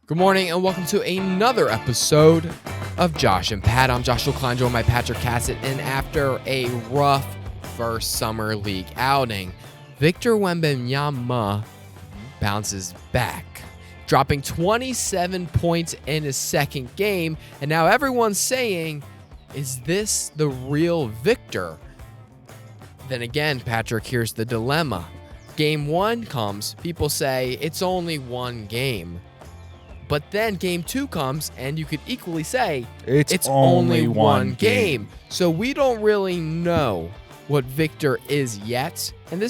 Good morning and welcome to another episode of Josh and Pat. I'm Joshua Klein, joined by Patrick Cassett, and after a rough first summer league outing, Victor Wembanyama bounces back, dropping 27 points in his second game, and now everyone's saying, is this the real Victor? Then again, Patrick, here's the dilemma. Game one comes, people say it's only one game. But then game two comes, and you could equally say it's only one game. So we don't really know what Victor is yet. And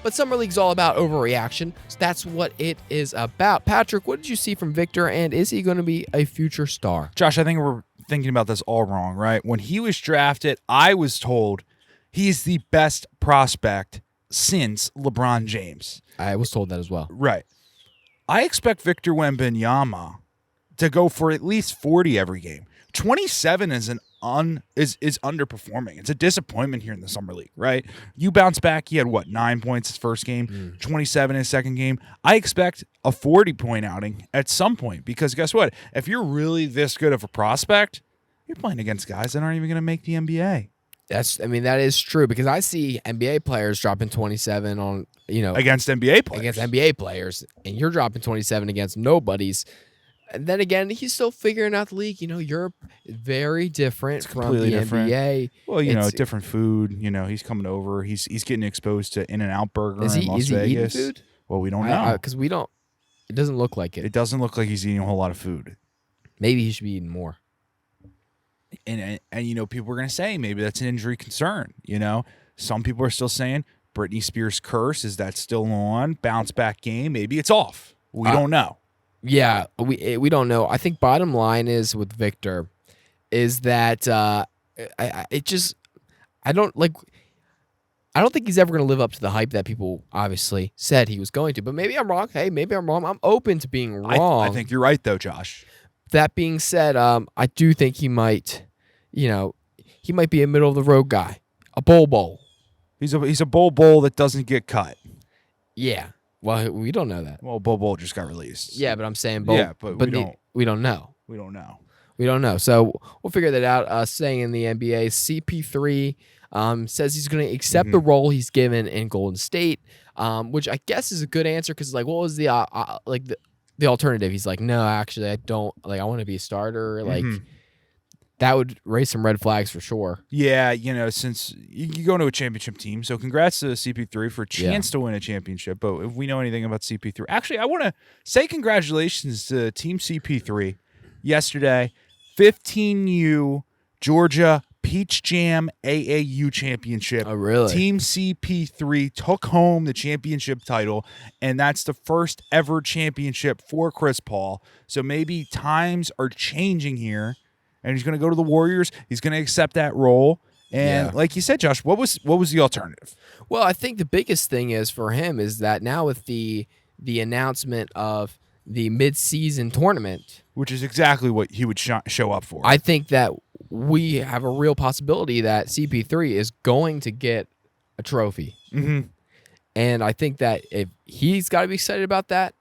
but Summer League's all about overreaction. So that's what it is about. Patrick, what did you see from Victor, and is he going to be a future star? Josh, I think we're thinking about this all wrong, right? When he was drafted, I was told he's the best prospect since LeBron James. I was told that as well. Right. I expect Victor Wembanyama to go for at least 40 every game. 27 is underperforming. It's a disappointment here in the Summer League, right? You bounce back. He had, 9 points his first game, 27 his second game. I expect a 40-point outing at some point because guess what? If you're really this good of a prospect, you're playing against guys that aren't even going to make the NBA. That is true because I see NBA players dropping 27 on, against NBA players. Against NBA players, and you're dropping 27 against nobodies. And then again, he's still figuring out the league. Europe is very different from the NBA. Well, different food. He's coming over. He's getting exposed to In-N-Out Burger in Las Vegas. Eating food? Well, we don't know because we don't. It doesn't look like it. It doesn't look like he's eating a whole lot of food. Maybe he should be eating more. And people are going to say maybe that's an injury concern. Some people are still saying Britney Spears' curse, is that still on? Bounce back game, maybe it's off. We don't know. Yeah, we don't know. I think bottom line is with Victor is that I don't think he's ever going to live up to the hype that people obviously said he was going to. But maybe I'm wrong. Hey, maybe I'm wrong. I'm open to being wrong. I think you're right though, Josh. That being said, I do think he might, be a middle of the road guy, a bowl. He's a bowl that doesn't get cut. Yeah. Well, we don't know that. Well, bowl just got released. Yeah, but I'm saying bowl. Yeah, but we don't know. We don't know. We don't know. So we'll figure that out. Staying in the NBA, CP3 says he's going to accept the role he's given in Golden State, which I guess is a good answer because what was the alternative? He's like, no, actually, I don't. I want to be a starter. That would raise some red flags for sure. Yeah, since you go into a championship team, so congrats to CP3 for a chance to win a championship. But if we know anything about CP3, actually, I want to say congratulations to Team CP3 yesterday. 15U Georgia Peach Jam AAU championship. Oh, really? Team CP3 took home the championship title, and that's the first ever championship for Chris Paul. So maybe times are changing here. And he's going to go to the Warriors. He's going to accept that role. And like you said, Josh, what was the alternative? Well, I think the biggest thing is for him is that now with the announcement of the mid-season tournament, which is exactly what he would show up for. I think that we have a real possibility that CP3 is going to get a trophy. Mm-hmm. And I think that if he's got to be excited about that.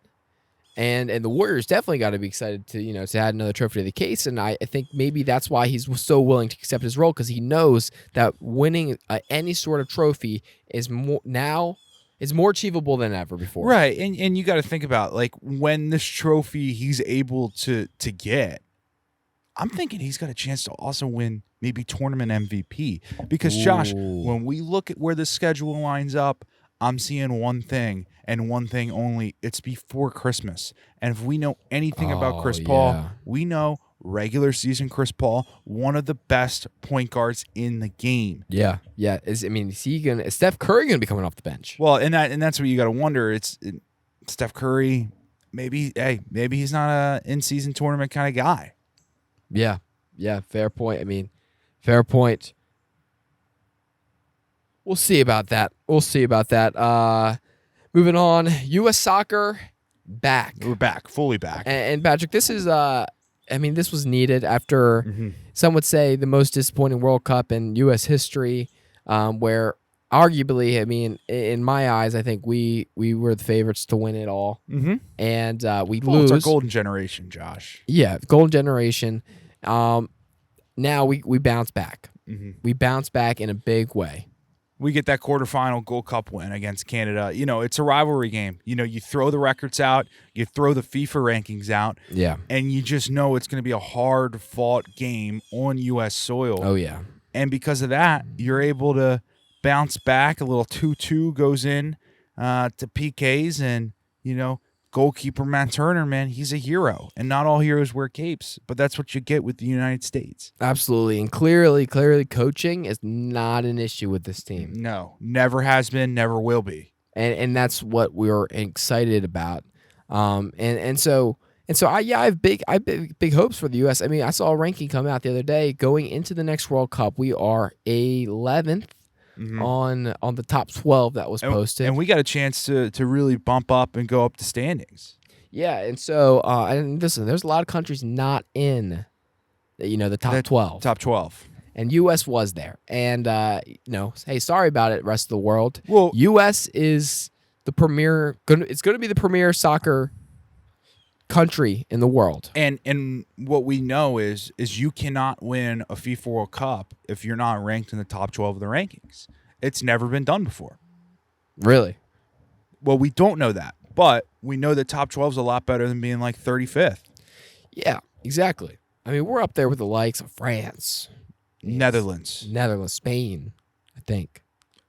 And the Warriors definitely got to be excited to add another trophy to the case. And I think maybe that's why he's so willing to accept his role, because he knows that winning any sort of trophy is more achievable than ever before. Right. And you got to think about when this trophy he's able to get, I'm thinking he's got a chance to also win maybe tournament MVP. Because Josh, when we look at where the schedule lines up, I'm seeing one thing and one thing only. It's before Christmas. And if we know anything about Chris Paul, we know regular season Chris Paul, one of the best point guards in the game. Yeah. Yeah. Is Steph Curry going to be coming off the bench? Well, and that's what you got to wonder. It's Steph Curry. Maybe he's not a in-season tournament kind of guy. Yeah. Yeah. Fair point. Fair point. We'll see about that. Moving on, U.S. soccer back. We're back, fully back. And Patrick, this is this was needed after some would say the most disappointing World Cup in U.S. history, where arguably, I mean, in my eyes, I think we were the favorites to win it all, and we Well, lose. it's our golden generation, Josh. Yeah, golden generation. Now we bounce back. We bounce back in a big way. We get that quarterfinal Gold Cup win against Canada. You know, it's a rivalry game. You know, you throw the records out, you throw the FIFA rankings out, Yeah. and you just know it's going to be a hard-fought game on U.S. soil. Oh yeah. And because of that, you're able to bounce back. A little 2-2 goes in to PKs, and, you know, goalkeeper Matt Turner, man, he's a hero. And not all heroes wear capes, but that's what you get with the United States. Absolutely. And clearly coaching is not an issue with this team. No, never has been, never will be. And that's what we're excited about. And so I have big hopes for the US. I mean, I saw a ranking come out the other day going into the next World Cup. We are 11th on the top 12 that was posted. And we got a chance to really bump up and go up the standings. Yeah, and so and listen, there's a lot of countries not in the top 12. Top 12. And US was there. And hey, sorry about it, rest of the world. Well, US is the premier it's going to be the premier soccer country in the world. And what we know is you cannot win a FIFA World Cup if you're not ranked in the top 12 of the rankings. It's never been done before. Really? Well, we don't know that, but we know that top 12 is a lot better than being like 35th. Yeah, exactly. I mean, we're up there with the likes of France, Netherlands, Spain, I think.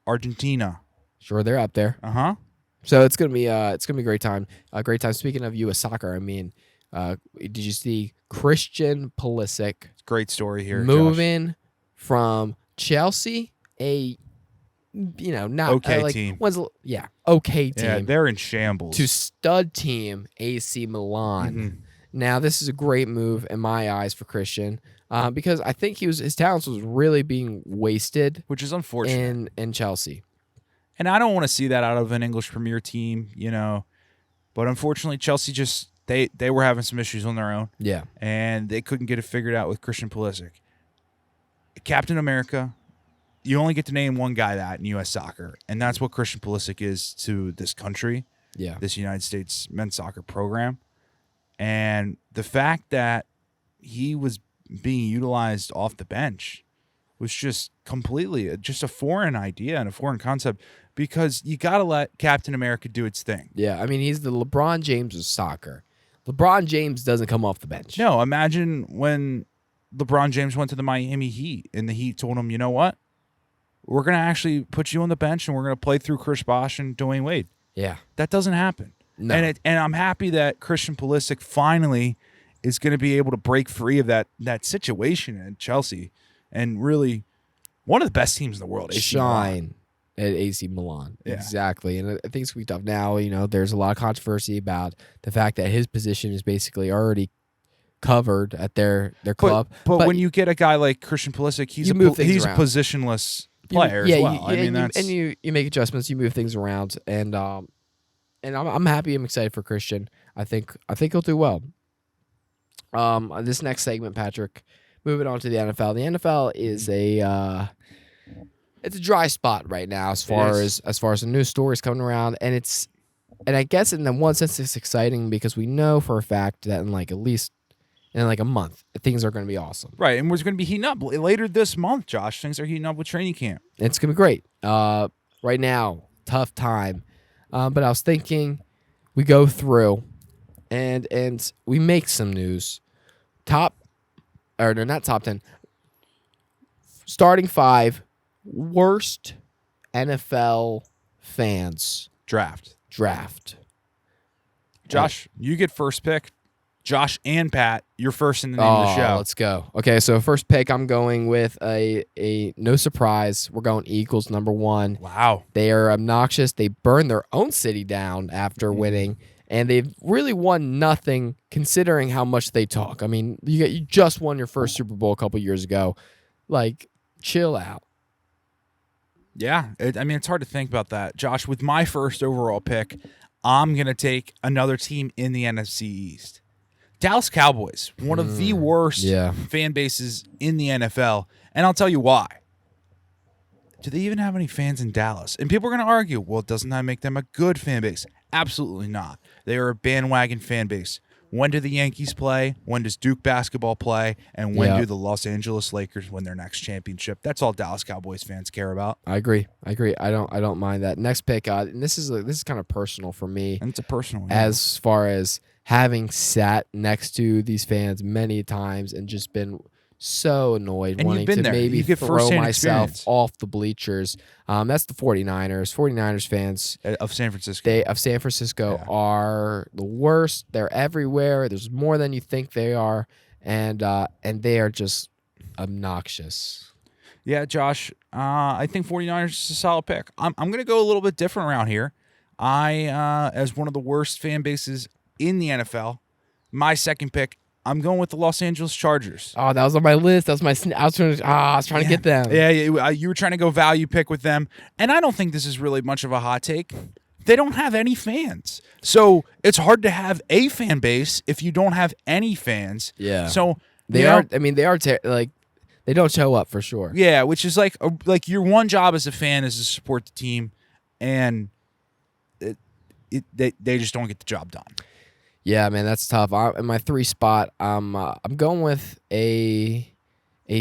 Argentina. Sure, they're up there. Uh-huh. So it's gonna be a great time. A great time. Speaking of U.S. soccer, I mean, did you see Christian Pulisic? Great story here. Moving from Chelsea, not okay team. Okay team. Yeah, they're in shambles. To stud team AC Milan. Now this is a great move in my eyes for Christian, because I think his talents was really being wasted, which is unfortunate in Chelsea. And I don't want to see that out of an English Premier team, But unfortunately, Chelsea just they were having some issues on their own. Yeah. And they couldn't get it figured out with Christian Pulisic. Captain America, you only get to name one guy that in U.S. soccer, and that's what Christian Pulisic is to this country, this United States men's soccer program. And the fact that he was being utilized off the bench was just completely just a foreign idea and a foreign concept, because you got to let Captain America do its thing. Yeah, I mean, he's the LeBron James of soccer. LeBron James doesn't come off the bench. No, imagine when LeBron James went to the Miami Heat and the Heat told him, you know what? We're going to actually put you on the bench and we're going to play through Chris Bosh and Dwayne Wade. Yeah. That doesn't happen. No. And I'm happy that Christian Pulisic finally is going to be able to break free of that situation at Chelsea and really one of the best teams in the world. Shine at AC Milan. Yeah. Exactly. And I think it's we tough now. There's a lot of controversy about the fact that his position is basically already covered at their club. But when you get a guy like Christian Pulisic, he's a positionless player as well. You make adjustments, you move things around, and I'm happy. I'm excited for Christian. I think he'll do well. This next segment, Patrick, moving on to the NFL. The NFL is it's a dry spot right now as far as the news stories coming around, and I guess in one sense it's exciting because we know for a fact that in a month things are going to be awesome. Right, and we're going to be heating up later this month, Josh. Things are heating up with training camp. It's going to be great. Right now, tough time, but I was thinking we go through and we make some news. Not top 10. Starting 5 worst NFL fans draft. Josh, you get first pick. Josh and Pat, you're first in the name of the show. Let's go. Okay, so first pick, I'm going with a no surprise. We're going Eagles, number 1. Wow. They are obnoxious. They burned their own city down after winning, and they've really won nothing considering how much they talk. I mean, you just won your first Super Bowl a couple years ago. Like, chill out. Yeah, it's hard to think about that. Josh, with my first overall pick, I'm going to take another team in the NFC East. Dallas Cowboys, one of the worst fan bases in the NFL, and I'll tell you why. do they even have any fans in Dallas? And people are going to argue, well, doesn't that make them a good fan base? Absolutely not. They are a bandwagon fan base. When do the Yankees play? When does Duke basketball play? And when do the Los Angeles Lakers win their next championship? That's all Dallas Cowboys fans care about. I agree. I don't mind that. Next pick, and this is kind of personal for me. And it's a personal one. As far as having sat next to these fans many times and just been so annoyed, and wanting to there. maybe throw myself experience. off the bleachers. That's the 49ers. 49ers fans of San Francisco. Are the worst. They're everywhere. There's more than you think they are, and they are just obnoxious. Yeah, Josh, I think 49ers is a solid pick. I'm going to go a little bit different around here. As one of the worst fan bases in the NFL, my second pick, I'm going with the Los Angeles Chargers. Oh, that was on my list. That was my. I was trying to get them. Yeah, you were trying to go value pick with them, and I don't think this is really much of a hot take. They don't have any fans, so it's hard to have a fan base if you don't have any fans. Yeah. So they are. I mean, they are like they don't show up for sure. Yeah, which is like your one job as a fan is to support the team, and they just don't get the job done. Yeah, man, that's tough. In my 3 spot, I'm going with a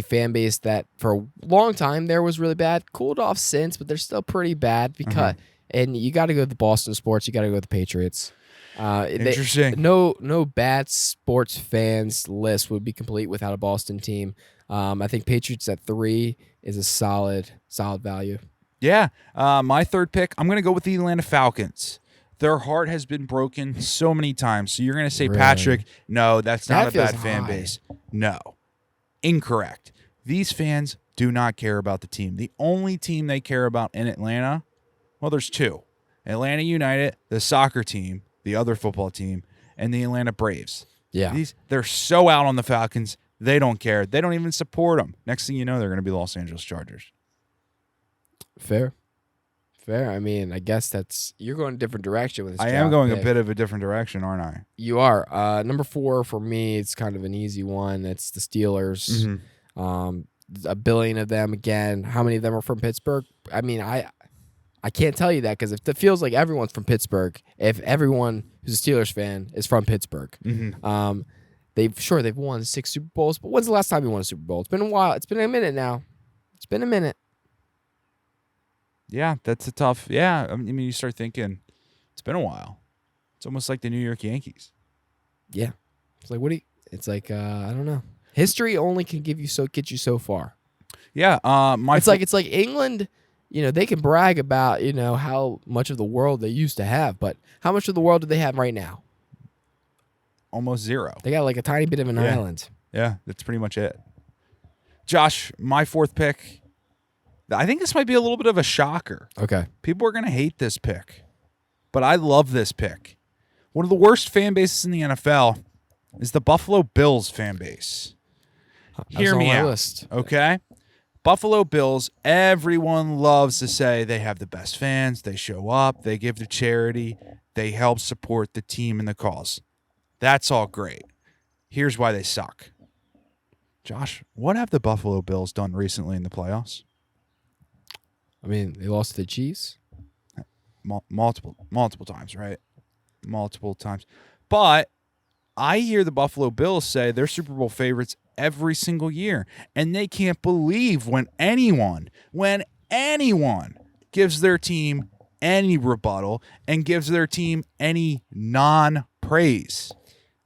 fan base that for a long time there was really bad. Cooled off since, but they're still pretty bad because. And you got to go with the Boston sports. You got to go with the Patriots. Interesting. No bad sports fans list would be complete without a Boston team. I think Patriots at 3 is a solid value. Yeah. My third pick, I'm going to go with the Atlanta Falcons. Their heart has been broken so many times. So you're going to say, really? Patrick, no, that's not a bad fan base. No. Incorrect. These fans do not care about the team. The only team they care about in Atlanta, well, there's 2. Atlanta United, the soccer team, the other football team, and the Atlanta Braves. Yeah. They're so out on the Falcons, they don't care. They don't even support them. Next thing you know, they're going to be the Los Angeles Chargers. Fair. I mean, I guess you're going a different direction with this. I am going a bit of a different direction, aren't I? You are. Number 4 for me, it's kind of an easy one. It's the Steelers. Mm-hmm. 1 billion of them again. How many of them are from Pittsburgh? I mean, I can't tell you that because it feels like everyone's from Pittsburgh. If everyone who's a Steelers fan is from Pittsburgh, they've won 6 Super Bowls. But when's the last time you won a Super Bowl? It's been a while. It's been a minute now. It's been a minute. Yeah, that's a tough. Yeah, I mean, you start thinking, it's been a while. It's almost like the New York Yankees. Yeah, it's like It's like I don't know. History only can get you so far. Yeah, it's like England. You know, they can brag about how much of the world they used to have, but how much of the world do they have right now? Almost 0. They got like a tiny bit of an island. Yeah, that's pretty much it. Josh, my 4th pick. I think this might be a little bit of a shocker. Okay. People are going to hate this pick, but I love this pick. One of the worst fan bases in the NFL is the Buffalo Bills fan base. Hear me out, okay? Buffalo Bills, everyone loves to say they have the best fans. They show up. They give to charity. They help support the team and the cause. That's all great. Here's why they suck. Josh, what have the Buffalo Bills done recently in the playoffs? I mean, they lost to the Chiefs. Multiple times, right? Multiple times. But I hear the Buffalo Bills say they're Super Bowl favorites every single year. And they can't believe when anyone gives their team any rebuttal and gives their team any non-praise.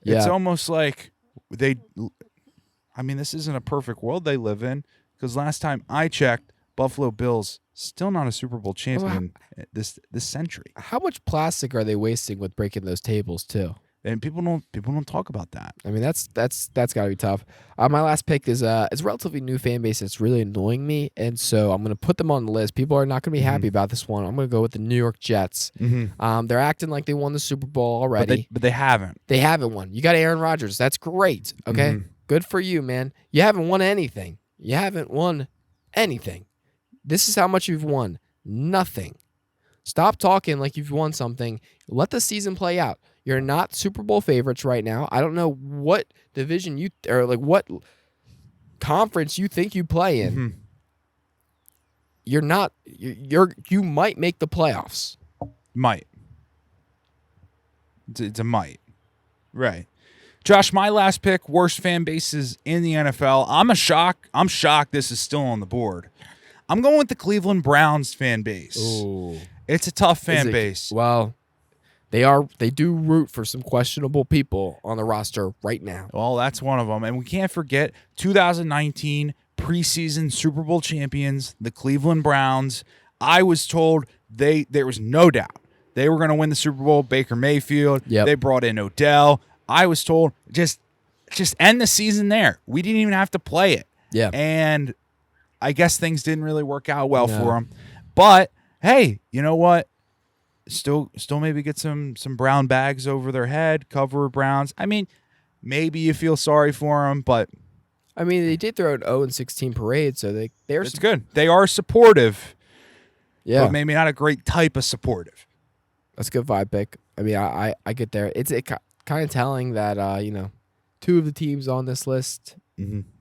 Yeah. It's almost like this isn't a perfect world they live in, because last time I checked, Buffalo Bills still not a Super Bowl champion this century. How much plastic are they wasting with breaking those tables too? And people don't talk about that. I mean, that's got to be tough. My last pick is a relatively new fan base that's really annoying me, and so I'm going to put them on the list. People are not going to be happy about this one. I'm going to go with the New York Jets. Mm-hmm. They're acting like they won the Super Bowl already, but they haven't. They haven't won. You got Aaron Rodgers. That's great. Okay, good for you, man. You haven't won anything. This is how much you've won. Nothing. Stop talking like you've won something. Let the season play out. You're not Super Bowl favorites right now. I don't know what division what conference you think you play in. Mm-hmm. you're not. You might make the playoffs. Might. It's a might. Right. Josh, my last pick, worst fan bases in the NFL. I'm shocked this is still on the board. I'm going with the Cleveland Browns fan base. Ooh. It's a tough fan base. Well, they do root for some questionable people on the roster right now. Well, that's one of them. And we can't forget 2019 preseason Super Bowl champions, the Cleveland Browns. I was told there was no doubt they were going to win the Super Bowl. Baker Mayfield. Yep. They brought in Odell. I was told just end the season there. We didn't even have to play it. Yeah. And I guess things didn't really work out well for them. But hey, you know what? Still maybe get some brown bags over their head, cover Browns. I mean, maybe you feel sorry for them, but I mean, they did throw an 0-16 parade, so they're it's good. They are supportive. Yeah. But maybe not a great type of supportive. That's a good vibe pick. I mean, I get there. It's kind of telling that two of the teams on this list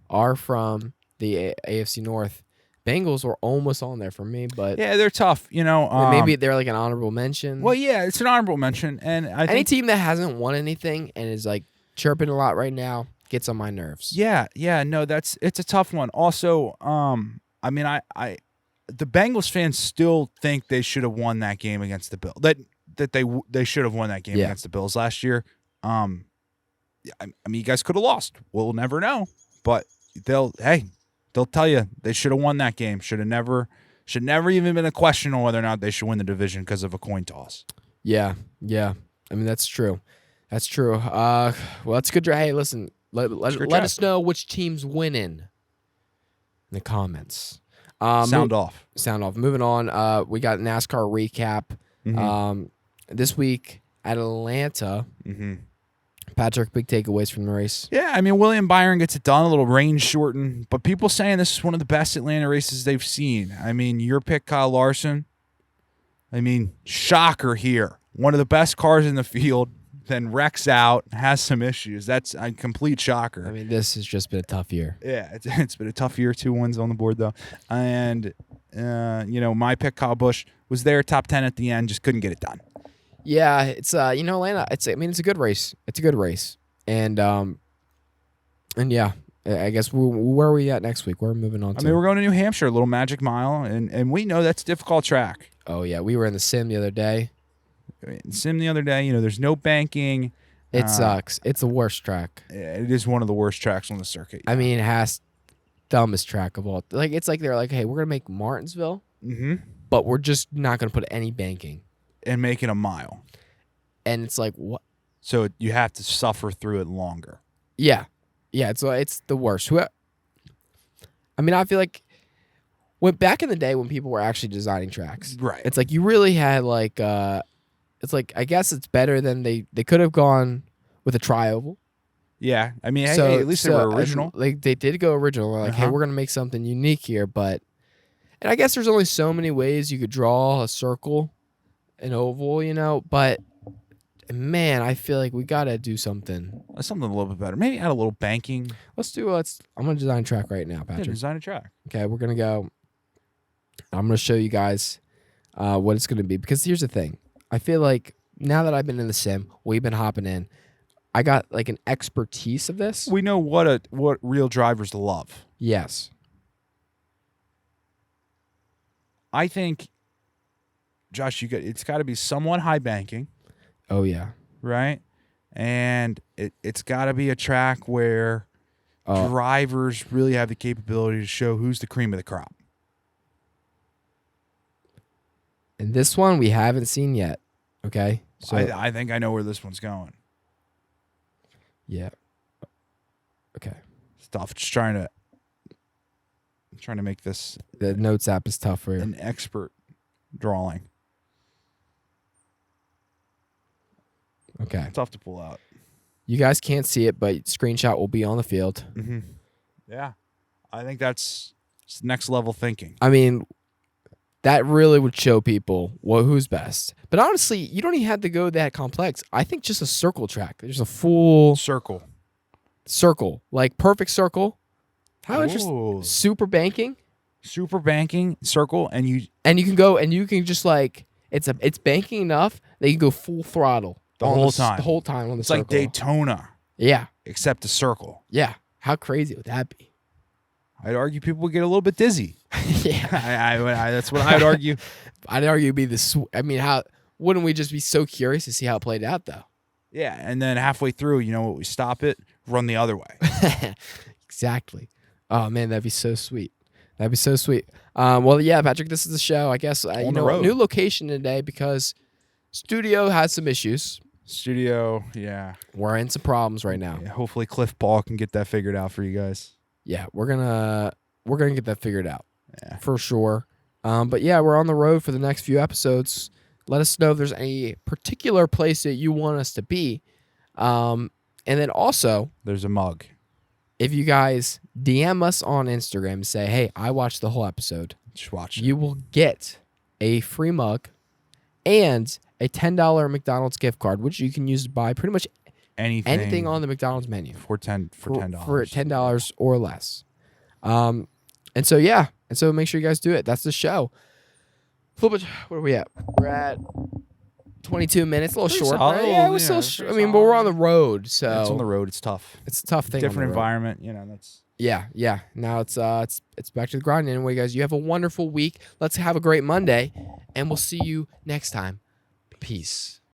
are from the AFC North. Bengals were almost on there for me, but yeah, they're tough. You know, maybe they're like an honorable mention. Well, yeah, it's an honorable mention, and I any think team that hasn't won anything and is like chirping a lot right now gets on my nerves. Yeah, no, it's a tough one. Also, I mean, the Bengals fans still think they should have won that game against the Bills. That they should have won that game against the Bills last year. I mean, you guys could have lost. We'll never know, but they'll tell you they should have won that game. Should never even been a question on whether or not they should win the division because of a coin toss. Yeah. I mean, that's true. That's true. Well, that's good. Hey, listen, let us know which team's winning in the comments. Sound off. Moving on. We got NASCAR recap. This week at Atlanta. Patrick, big takeaways from the race. Yeah, I mean, William Byron gets it done, a little range shortened, but people saying this is one of the best Atlanta races they've seen. I mean, your pick, Kyle Larson. I mean, shocker here. One of the best cars in the field, then wrecks out, has some issues. That's a complete shocker. I mean, this has just been a tough year. Yeah, it's been a tough year. 2 wins on the board, though. And, my pick, Kyle Busch, was there, top 10 at the end, just couldn't get it done. Yeah, it's Atlanta. It's a good race. It's a good race, and yeah, I guess where are we at next week? We're moving on. I mean, we're going to New Hampshire, a little Magic Mile, and we know that's a difficult track. Oh yeah, we were in the sim the other day. There's no banking. It sucks. It's the worst track. Yeah, it is one of the worst tracks on the circuit. I mean, it has dumbest track of all. Like it's like they're like, hey, we're gonna make Martinsville, but we're just not gonna put any banking. And make it a mile. And it's like, what? So you have to suffer through it longer. Yeah. It's the worst. I mean, I feel like back in the day when people were actually designing tracks, right? It's like you really had like, it's like I guess it's better than they could have gone with a tri-oval. Yeah, I mean, hey, at least they were original. Like they did go original. They're like, hey, we're gonna make something unique here, and I guess there's only so many ways you could draw a circle. An oval, but man, I feel like we gotta do something a little bit better. Maybe add a little banking. I'm gonna design a track right now, Patrick. Yeah, design a track. Okay, we're gonna go. I'm gonna show you guys what it's gonna be, because here's the thing. I feel like now that I've been in the sim, we've been hopping in. I got like an expertise of this. We know what real drivers love. Yes. I think, Josh, it's got to be somewhat high banking. Oh yeah. Right? And it's got to be a track where drivers really have the capability to show who's the cream of the crop. And this one we haven't seen yet. Okay? So I think I know where this one's going. Yeah. Okay. Stuff. Just trying to make this. The Notes app is tough for you. An expert drawing. Okay. Tough to pull out. You guys can't see it, but screenshot will be on the field. Yeah. I think that's next level thinking. I mean, that really would show people who's best. But honestly, you don't even have to go that complex. I think just a circle track. There's a full circle, like perfect circle. How interesting! Super banking. Super banking circle, and you can go and you can just like it's banking enough that you can go full throttle the whole time. The whole time on the It's circle. like Daytona, Yeah. except a circle. Yeah. How crazy would that be? I'd argue people would get a little bit dizzy. Yeah. That's what I'd argue. I'd argue it'd be how wouldn't we just be so curious to see how it played out though? Yeah, and then halfway through, you know what? We stop it, run the other way. Exactly. Oh man, that'd be so sweet. That'd be so sweet. Well, yeah, Patrick, this is the show. I guess On the road. new location today because studio has some issues. Studio, yeah. We're in some problems right now. Yeah, hopefully Cliff Ball can get that figured out for you guys. Yeah, we're gonna get that figured out. Yeah. For sure. But yeah, we're on the road for the next few episodes. Let us know if there's any particular place that you want us to be. And then also, There's a mug. if you guys DM us on Instagram and say, hey, I watched the whole episode, Just watch it. you will get a free mug and a $10 McDonald's gift card, which you can use to buy pretty much anything on the McDonald's menu for $10. for $10 or less. And so make sure you guys do it. That's the show. What are we at? We're at 22 minutes, a little Pretty short. solid. Right? Yeah, we're Yeah, still. pretty I mean, but we're on the solid. road, so It's on the road. It's tough. it's a tough thing. Different on the road. environment. You know, that's. Yeah. Now it's back to the grind. Anyway, guys, you have a wonderful week. Let's have a great Monday, and we'll see you next time. Peace.